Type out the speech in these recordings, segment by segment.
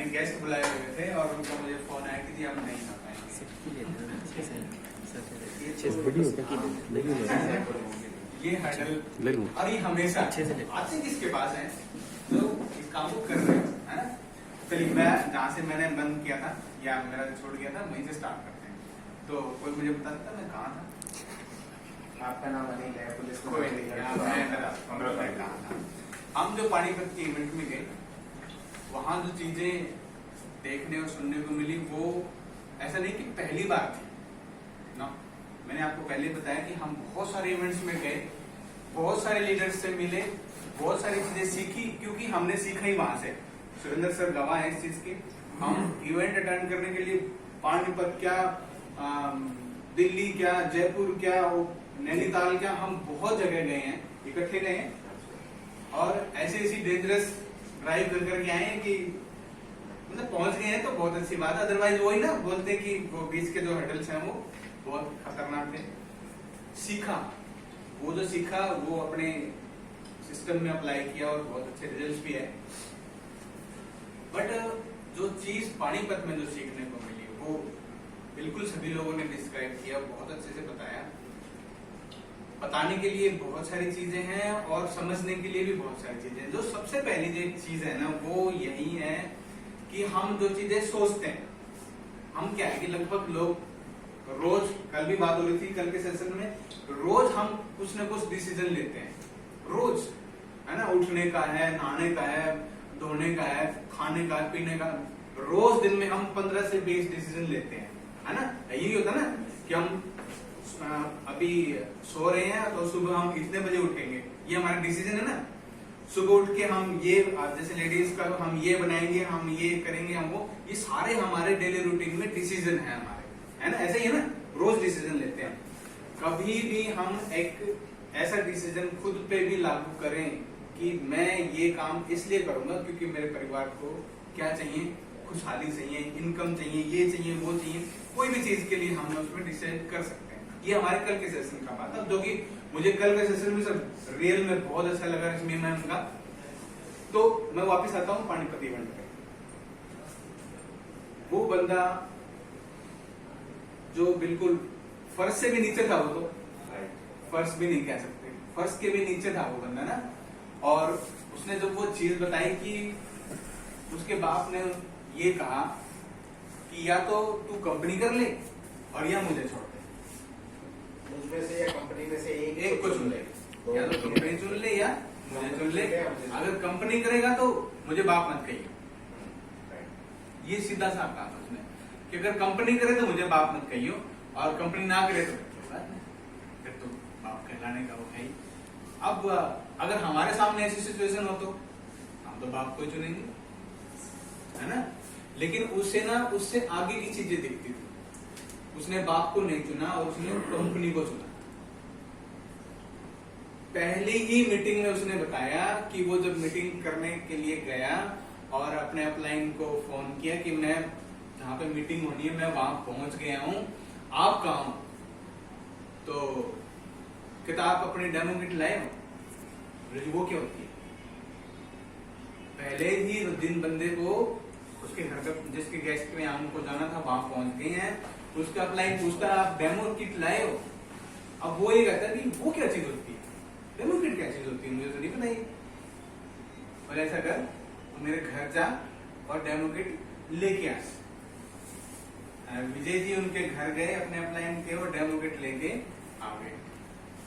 मैंने गेस्ट बुलाए हुए थे और उनका मुझे फोन आया कि जी हम नहीं आ पाएंगे। ये हर्डल और ये हमेशा आते किसके पास है जो इस काम को कर रहे हैं, है ना। चलिए मैं जहाँ से मैंने बंद किया था या मेरा छोड़ गया था वहीं से स्टार्ट करते हैं। तो कोई मुझे बता सकता मैं कहाँ था? आपका नाम अनिल है, पुलिस कोई नहीं, हम जो पानीपत के इवेंट में गए वहाँ जो चीजें देखने और सुनने को मिली वो ऐसा नहीं कि पहली बार थी ना। मैंने आपको पहले बताया कि हम बहुत सारे इवेंट्स में गए, बहुत सारे लीडर्स से मिले, बहुत सारी चीजें सीखी, क्योंकि हमने सीखा ही वहां से। सुरेंद्र सर गवाह है इस चीज की। हम इवेंट अटेंड करने के लिए पानीपत क्या, दिल्ली क्या, जयपुर क्या, नैनीताल क्या, हम बहुत जगह गए हैं, इकट्ठे गए हैं और ऐसी ऐसी डेंजरस ड्राइव कर करके आए हैं कि मतलब पहुंच गए हैं तो बहुत अच्छी बात है। अदरवाइज वही ना बोलते कि वो बीच के जो हर्डल्स हैं वो बहुत खतरनाक थे। सीखा, वो जो सीखा वो अपने सिस्टम में अप्लाई किया और बहुत अच्छे रिजल्ट्स भी है। बट जो चीज पानीपत में जो सीखने को मिली वो बिल्कुल सभी लोगों ने डिस्क्राइब किया, बहुत अच्छे से बताया। बताने के लिए बहुत सारी चीजें हैं और समझने के लिए भी बहुत सारी चीजें हैं। जो सबसे पहली जो चीज है ना वो यही है कि हम जो चीजें सोचते हैं, हम क्या है कि लगभग लोग रोज, कल भी बात हो रही थी कल के सेशन में, रोज हम कुछ ना कुछ डिसीजन लेते हैं रोज, है ना। उठने का है, नहाने का है, धोने का है, खाने का, पीने का, रोज दिन में हम 15 से 20 डिसीजन लेते हैं, है ना। यही होता ना कि हम अभी सो रहे हैं तो सुबह हम इतने बजे उठेंगे, ये हमारा डिसीजन है ना। सुबह उठ के हम ये, जैसे लेडीज का हम ये बनाएंगे, हम ये करेंगे, हम वो, ये सारे हमारे डेली रूटीन में डिसीजन है हमारे, है ना। ऐसे ही है ना, रोज डिसीजन लेते हैं। कभी भी हम एक ऐसा डिसीजन खुद पे भी लागू करें कि मैं ये काम इसलिए करूंगा क्योंकि मेरे परिवार को क्या चाहिए, खुशहाली चाहिए, इनकम चाहिए, ये चाहिए, वो चाहिए, कोई भी चीज के लिए हम उसमें डिसाइड कर सकते हैं। ये हमारे कल के सेशन का बात है, जो कि मुझे कल के सेशन में सब रियल में बहुत अच्छा लगा इसमें मैं उनका। तो मैं वापस आता हूँ पानीपत इवेंट पे। वो बंदा जो बिल्कुल फर्श से भी नीचे था, वो तो फर्श भी नहीं कह सकते, फर्श के भी नीचे था वो बंदा ना। और उसने जब वो चीज बताई कि उसके बाप ने ये कहा कि या तो तू कंपनी कर ले और या मुझे छोड़ दे, मुझमें से या कंपनी में से एक को चुन ले, या तो कंपनी चुन ले या मुझे चुन ले। अगर कंपनी करेगा तो मुझे बाप मत कहिए, ये सीधा सा कहा उसने कि अगर कंपनी करे तो मुझे बाप मत कहियो और कंपनी ना करे तो फिर तो बाप कहलाने का वो है ही। अब अगर हमारे सामने ऐसी सिचुएशन हो तो हम तो बाप को चुनेंगे, है ना। लेकिन उससे आगे की चीजें दिखती थी। उसने बाप को नहीं चुना और उसने कंपनी को चुना। पहली ही मीटिंग में उसने बताया कि वो जब मीटिंग करने के लिए गया और अपने अपलाइन को फोन किया कि मैं जहां पे मीटिंग होनी है मैं वहां पहुंच गया हूं, आप कहाँ हो? तो किताब अपनी डेमो किट लाए हो? वो क्या होती है? पहले ही दिन बंदे को उसके घर का, जिसके गेस्ट में हमको जाना था वहां पहुंच गए हैं, उसका अपलाइन पूछता है आप डेमो किट लाए हो? अब वो ये कहता है कि वो क्या चीज होती है, डेमो किट क्या चीज होती है, मुझे तो नहीं पता। और ऐसा कर मेरे घर जा और डेमो किट लेके आ। विजय जी उनके घर गए, अपने अपलाइन के और डेमो किट लेके आ गए।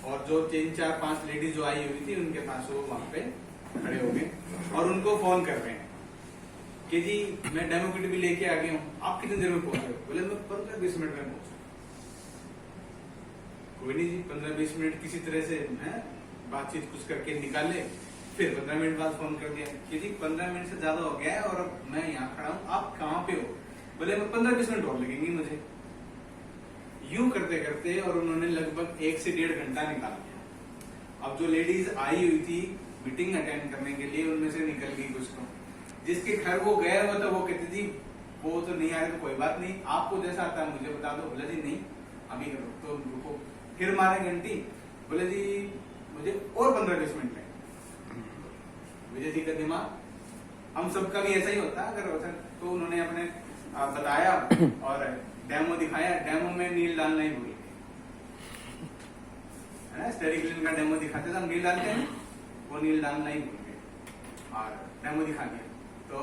और जो 3-4-5 लेडीज जो आई हुई थी उनके पास वो वहां पे खड़े हो गए और उनको फोन कर रहे हैं कि जी मैं डेमो किट भी लेके आ गया हूँ, आप कितनी देर में पहुंचे? बोले मैं 15-20 मिनट में पहुंचा। कोई नहीं जी, 15-20 मिनट किसी तरह से बातचीत कुछ करके निकाले, फिर 15 मिनट बाद फोन कर दिया कि जी 15 मिनट से ज्यादा हो गया है और मैं यहाँ खड़ा हूँ, आप कहाँ पे हो? बोले मैं 15-20 मिनट और लगेंगे मुझे। यूं करते करते और उन्होंने लगभग 1 से 1.5 घंटा निकाल दिया। अब जो लेडीज आई हुई थी मीटिंग अटेंड करने के लिए उनमें से निकल गई कुछ तो, जिसके घर वो गए हुए थे वो कहती थी वो तो नहीं आ रहे तो कोई बात नहीं, आपको जैसा आता है मुझे बता दो। बोला जी नहीं अभी करो, तो रुको। फिर मारे घंटी, बोले जी मुझे और 15-20 मिनट लगे। विजय जी का दिमाग हम सबका भी ऐसा ही होता है अगर होता तो उन्होंने अपने बताया और डेमो दिखाया, डेमो में नील डालना ही भूल गए, है ना। स्टेरिक्लिन का डेमो दिखाते थे हम, नील डालते हैं, वो नील डालना ही भूल गए और डेमो दिखा दिया। तो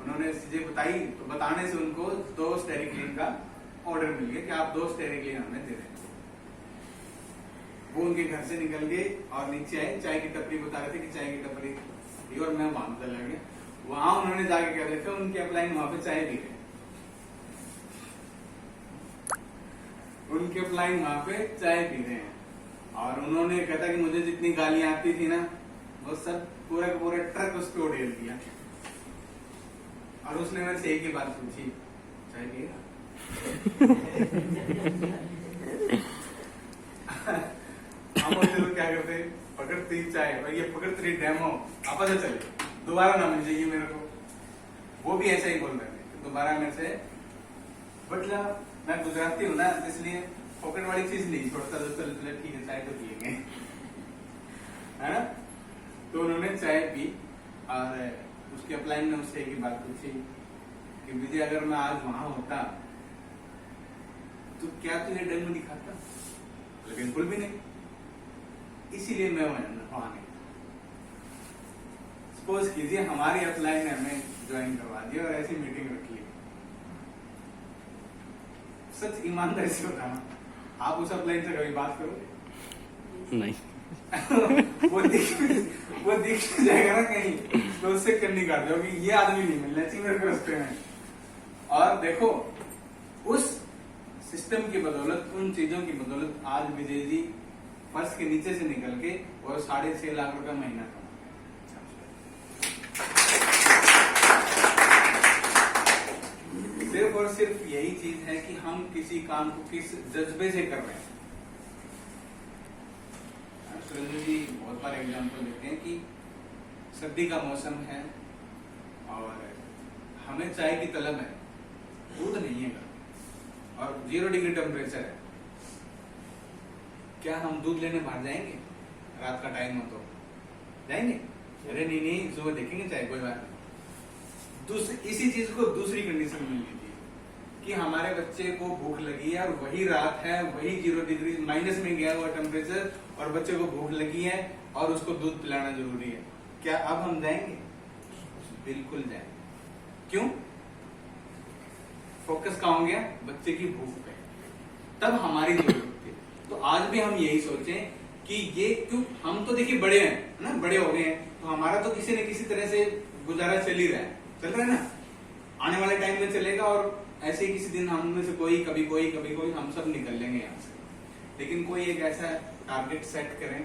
उन्होंने चीजें बताई, तो बताने से उनको 2 स्टेरिक्लिन का ऑर्डर मिल गया कि आप 2 स्टेरिक्लिन हमें दे दें। वो उनके घर से निकल गए और नीचे आए, चाय की टपरी बता रहे थे कि चाय की टपरी थी और मैं वहां चला गया। वहां उन्होंने जाके क्या देखा, उनके अपलाइन वहां पे चाय पी रहे, उनके अपलाइन वहां पे चाय पी रहे हैं। और उन्होंने कहता कि मुझे जितनी गालियां आती थी ना, वो सब पूरा का पूरा ट्रक उस पर उड़ेल दिया। और उसने मेरे से एक ही बात पूछी, चाय पिएगा? हम होते तो क्या करते, पकड़ती चाय और ये पकड़ती डेमो, आपस में चले, दोबारा ना मिल जाइए मेरे को। वो भी ऐसा ही बोल रहे थे, दोबारा मेरे से, मतलब मैं गुजराती हूँ ना, इसलिए पॉकेट वाली चीज नहीं छोड़ता, चलो ठीक है चाय तो पिएंगे, है ना। तो उन्होंने चाय पी और उसके अपलाइन ने उससे एक ही बात पूछी कि विजय अगर मैं आज वहां होता तो क्या तुझे डेमो दिखाता? बिल्कुल भी नहीं, इसीलिए मैं वहां नहीं। सपोज कीजिए हमारी अपलाइन ने हमें ज्वाइन करवा दिया और ऐसी मीटिंग रख ली, सच ईमानदारी से बताना, आप उस अपलाइन से कभी बात करोगे? नहीं। वो दिख जाएगा ना कहीं, तो उससे करनी काट जाओगे, ये आदमी नहीं मिलना चाहिए मेरे को रास्ते में। और देखो उस सिस्टम की बदौलत, उन चीजों की बदौलत आज विजय जी फर्श के नीचे से निकल के और 6.5 लाख रुपए महीना कमा। सिर्फ और सिर्फ यही चीज है कि हम किसी काम को किस जज्बे से कर रहे हैं। सुरेंद्र जी बहुत बार एग्जाम्पल देते हैं कि सर्दी का मौसम है और हमें चाय की तलब है, दूध नहीं है और 0 डिग्री टेम्परेचर है, क्या हम दूध लेने बाहर जाएंगे? रात का टाइम हो तो जाएंगे? अरे नहीं, सुबह देखेंगे चाहे, कोई बात नहीं। इसी चीज को दूसरी कंडीशन में लीजिए कि हमारे बच्चे को भूख लगी है और वही रात है, वही 0 डिग्री माइनस में गया हुआ टेम्परेचर और बच्चे को भूख लगी है और उसको दूध पिलाना जरूरी है, क्या अब हम जाएंगे? बिल्कुल जाएंगे। क्यों? फोकस कहाँ हो गया? बच्चे की भूख पे, तब हमारी जरूरत थी। तो आज भी हम यही सोचें कि ये क्यों, हम तो देखिए बड़े हैं ना, बड़े हो गए हैं, तो हमारा तो किसी न किसी तरह से गुजारा चल ही रहा है, चल रहा है ना, आने वाले टाइम में चलेगा और ऐसे ही किसी दिन हम में से कोई कभी कोई हम सब निकल लेंगे यहाँ से। लेकिन कोई एक ऐसा टारगेट सेट करें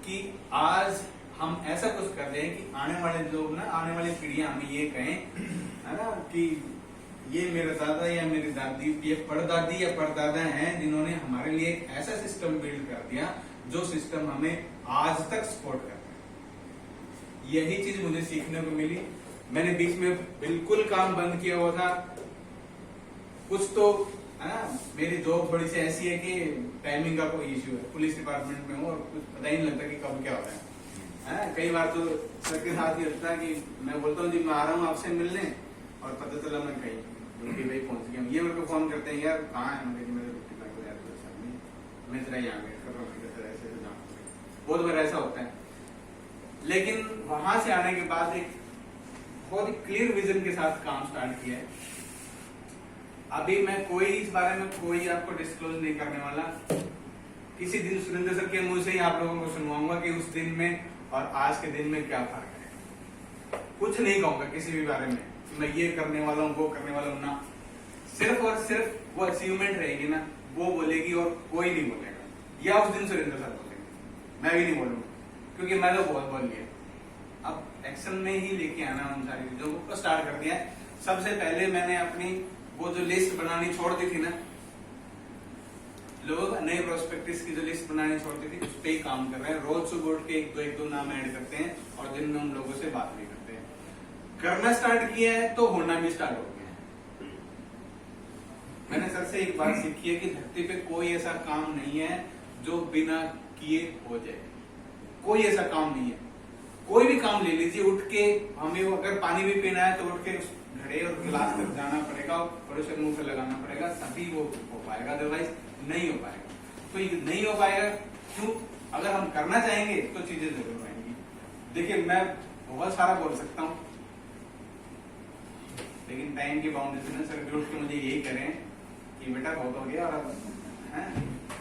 कि आज हम ऐसा कुछ कर रहे हैं कि आने वाले लोग ना, आने वाली पीढ़ियां हमें ये कहें, है ना, कि ये मेरा दादा या मेरी दादी, ये परदादी या परदादा हैं जिन्होंने हमारे लिए एक ऐसा सिस्टम बिल्ड कर दिया जो सिस्टम हमें आज तक सपोर्ट करता है। यही चीज मुझे सीखने को मिली। मैंने बीच में बिल्कुल काम बंद किया हुआ था, कुछ तो है ना, मेरी जॉब थोड़ी सी ऐसी है कि टाइमिंग का कोई इश्यू है, पुलिस डिपार्टमेंट में हूँ और कुछ पता ही नहीं लगता कि कब क्या हो रहा है। कई बार तो सर के साथ ही होता है कि मैं बोलता हूँ जी मैं आ रहा हूँ आपसे मिलने, और पता चला मैं कहीं रोटी भाई पहुंच गया। ये मेरे को फोन करते हैं, यार कहाँ है? मेरे रोटी ला को यार मैं तेरा यहाँ वेट कर रहा हूँ, ऐसे बहुत बार ऐसा होता है। लेकिन वहां से आने के बाद एक बहुत ही क्लियर विजन के साथ काम स्टार्ट किया है। अभी मैं कोई इस बारे में कोई आपको डिस्क्लोज नहीं करने वाला। किसी दिन सुरेंद्र सर के मुंह से ही आप लोगों को सुनवाऊंगा कि उस दिन में और आज के दिन में क्या फर्क है। कुछ नहीं कहूंगा किसी भी बारे में कि मैं ये करने वाला हूँ, वो करने वाला हूँ ना। सिर्फ और सिर्फ वो अचीवमेंट रहेगी ना, वो बोलेगी और कोई नहीं बोलेगा। या उस दिन सुरेंद्र सर बोलेंगे, मैं भी नहीं बोलूंगा, क्योंकि मैं तो बहुत बोल गया। अब एक्शन में ही लेके आना उन सारी चीजों को स्टार्ट कर दिया है। सबसे पहले मैंने अपनी वो जो लिस्ट बनानी छोड़ दी थी ना, लोग नए प्रोस्पेक्टिस की जो लिस्ट बनानी छोड़ दी थी, उस पर ही काम कर रहे हैं। रोज सुबह उठ के एक दो नाम ऐड करते हैं और दिन में उन लोगों से बात भी करते हैं। करना स्टार्ट किया है तो होना भी स्टार्ट हो गया है। मैंने सर से एक बात सीखी है कि धरती पे कोई ऐसा काम नहीं है जो बिना किए हो जाए। कोई ऐसा काम नहीं है। कोई भी काम ले लीजिए, उठ के हमें अगर पानी भी पीना है तो उठ के उस घड़े और गिलास तक जाना पड़ेगा और उसे मुंह पे लगाना पड़ेगा, तभी वो हो पाएगा, अदरवाइज नहीं हो पाएगा। तो ये नहीं हो पाएगा क्यों? अगर हम करना चाहेंगे तो चीजें जरूर आएंगी। देखिए मैं बहुत सारा बोल सकता हूँ, लेकिन टाइम की बाउंड्री में सर उठ के मुझे यही करें कि बेटा बहुत हो गया, और है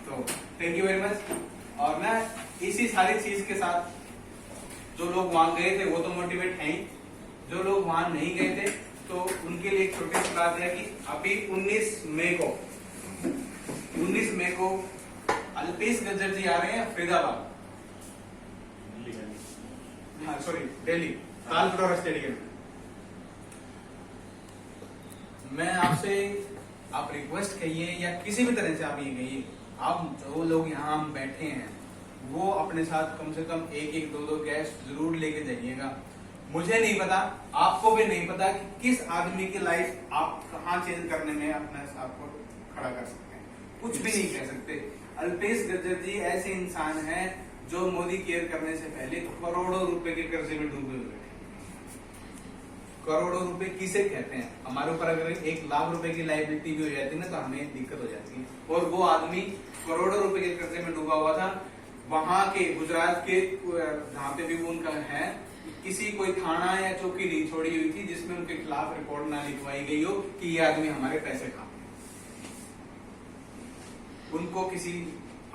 तो थैंक यू वेरी मच। और ना इसी सारी चीज के साथ जो लोग वहां गए थे वो तो मोटिवेट हैं ही, जो लोग वहां नहीं गए थे तो उनके लिए एक छोटी सी बात है कि अभी 19 मई को अल्पेश गज्जर जी आ रहे हैं फरीदाबाद, हाँ सॉरी दिल्ली, तालकटोरा स्टेडियम। मैं आपसे, आप रिक्वेस्ट कहिए या किसी भी तरह से आप ये कहिए, आप जो लोग यहाँ हम बैठे हैं वो अपने साथ कम से कम एक दो गेस्ट जरूर लेके जाइएगा। मुझे नहीं पता, आपको भी नहीं पता कि किस आदमी की लाइफ आप कहाँ चेंज करने में अपने आप को खड़ा कर सकते हैं, कुछ भी नहीं कह सकते। अल्पेश गज्जर जी ऐसे इंसान हैं जो मोदी केयर करने से पहले करोड़ों रुपए के कर्जे में डूबे हुए थे। करोड़ों रुपए किसे कहते हैं? हमारे ऊपर अगर 1 लाख रुपए की लाइबिलिटी भी हो जाती है ना तो हमें दिक्कत हो जाती है, और वो आदमी करोड़ों रुपए के कर्जे में डूबा हुआ था। वहां के गुजरात के जहाँ पे भी वो उनका है, किसी कोई थाना या चौकी नहीं छोड़ी हुई थी जिसमें उनके खिलाफ रिपोर्ट ना लिखवाई गई हो कि ये आदमी हमारे पैसे खा। उनको किसी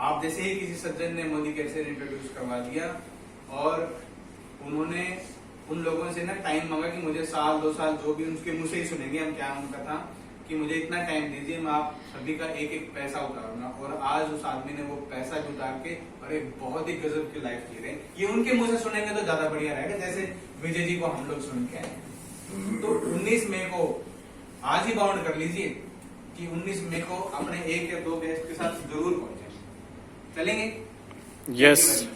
आप जैसे ही किसी सज्जन ने मोदी कैसे इंट्रोड्यूस करवा दिया, और उन्होंने उन लोगों से ना टाइम मांगा कि मुझे 1-2 साल जो भी उनके मुंह से ही सुनेंगे हम, क्या उनका था कि मुझे इतना टाइम दीजिए, मैं आप सभी का एक पैसा उतारूंगा। और आज उस आदमी ने वो पैसा भी उतार के और एक बहुत ही गजब की लाइफ जी रहे हैं। ये उनके मुंह से सुनेंगे तो ज्यादा बढ़िया रहेगा, जैसे विजय जी को हम लोग सुन के आए। तो 19 मई को आज ही बाउंड कर लीजिए कि 19 मई को अपने 1 या 2 गेस्ट के साथ जरूर पहुंचे। चलेंगे? यस।